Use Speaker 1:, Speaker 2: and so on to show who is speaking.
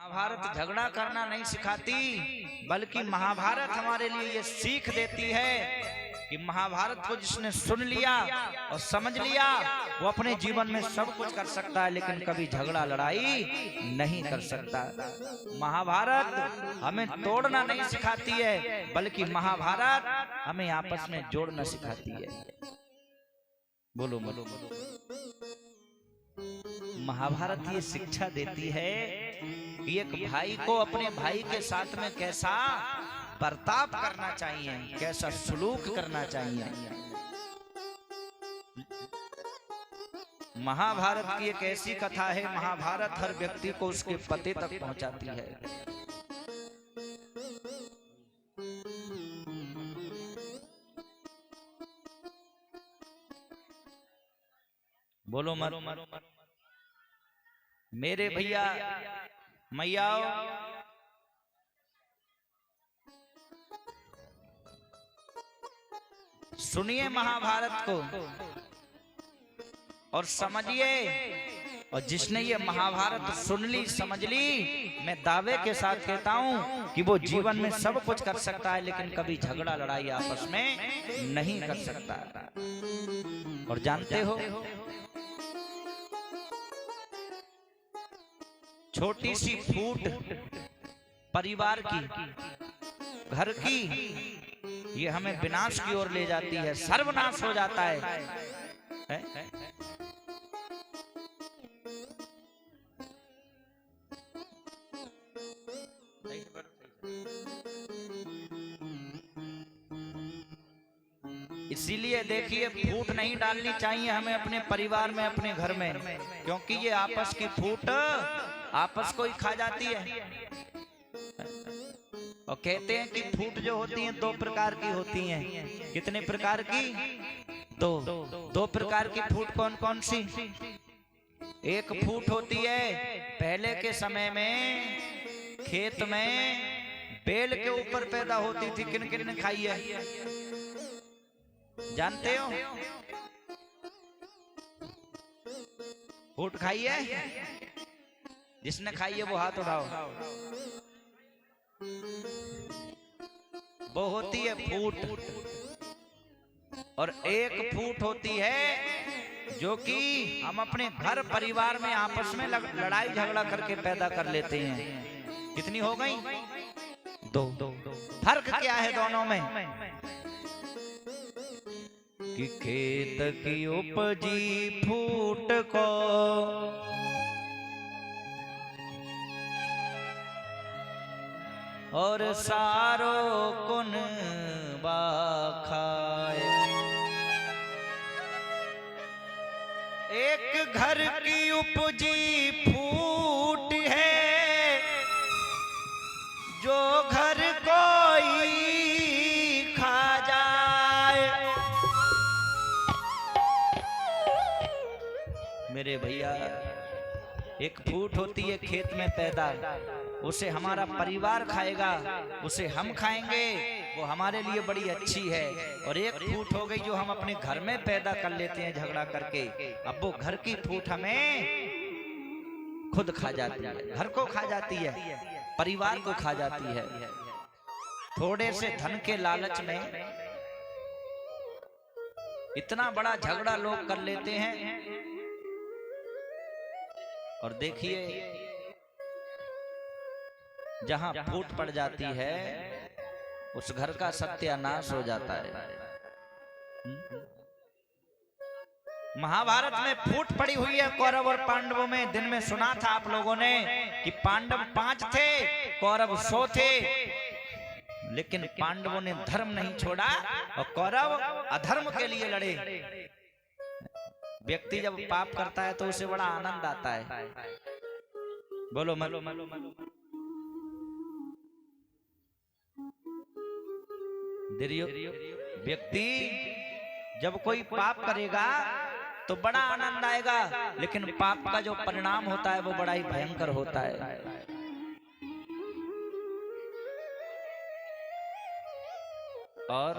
Speaker 1: महाभारत झगड़ा करना नहीं सिखाती, बल्कि महाभारत हमारे लिए ये सीख देती है कि महाभारत को जिसने सुन लिया और समझ लिया वो अपने जीवन में सब कुछ कर सकता है, लेकिन कभी झगड़ा लड़ाई नहीं कर सकता। महाभारत हमें तोड़ना नहीं सिखाती है, बल्कि महाभारत हमें आपस में जोड़ना सिखाती है। बोलो बोलो बोलो। महाभारत ये शिक्षा देती है कि एक भाई को अपने भाई के साथ में कैसा बर्ताव करना चाहिए, कैसा सलूक करना चाहिए। महाभारत की एक ऐसी कथा है, महाभारत हर व्यक्ति को उसके पते तक पहुंचाती है। बोलो मरो मरो मेरे भैया मैयाओ, सुनिए महाभारत को और समझिए। और जिसने ये महाभारत सुन ली समझ ली, मैं दावे के साथ कहता हूं कि वो जीवन में सब कुछ कर सकता है, लेकिन कभी झगड़ा लड़ाई आपस में नहीं कर सकता। और जानते हो, छोटी सी फूट परिवार की, घर की, ये हमें विनाश की ओर ले जाती है, सर्वनाश हो जाता है? इसीलिए देखिए, फूट नहीं डालनी चाहिए हमें अपने परिवार में, अपने घर में, क्योंकि ये आपस की फूट आपस को ही खा जाती है। और कहते हैं कि फूट जो होती हैं दो प्रकार की होती हैं। कितने प्रकार की? दो प्रकार की फूट कौन कौन सी? एक फूट होती है पहले के समय में खेत में बेल के ऊपर पैदा होती थी। किन किन ने खाई है, जानते हो? फूट खाई है? जिसने खाई है वो हाथ उठाओ। वो होती है फूट। और एक फूट होती है जो कि हम अपने घर परिवार में आपस में लड़ाई झगड़ा करके पैदा कर लेते हैं। कितनी हो गई? दो। फर्क क्या है दोनों में? कि खेत की उपजी फूट को और सारो कुन बाखाए। एक घर की उपजी फूट है जो घर कोई खा जाए। मेरे भैया, एक फूट होती है खेत में पैदा, उसे हमारा परिवार खाएगा, उसे हम खाएंगे, वो हमारे लिए बड़ी अच्छी है। और एक फूट हो गई जो हम अपने घर में पैदा कर लेते हैं झगड़ा करके, अब वो घर की फूट हमें खुद खा जाती है, घर को खा जाती है, परिवार को खा जाती है। थोड़े से धन के लालच में इतना बड़ा झगड़ा लोग कर लेते हैं। और देखिए, जहां फूट पड़ जाती है उस घर का सत्यानाश हो जाता है। महाभारत में फूट पड़ी हुई है कौरव और पांडवों में। दिन में सुना था आप लोगों ने कि पांडव 5 थे, कौरव 100 थे, लेकिन पांडवों ने धर्म नहीं छोड़ा और कौरव अधर्म के लिए लड़े। व्यक्ति जब पाप करता है तो उसे बड़ा आनंद आता है। बोलो मलो मलो मलो। व्यक्ति जब कोई पाप करेगा तो बड़ा आनंद आएगा, लेकिन पाप का जो परिणाम होता है वो बड़ा ही भयंकर होता है। और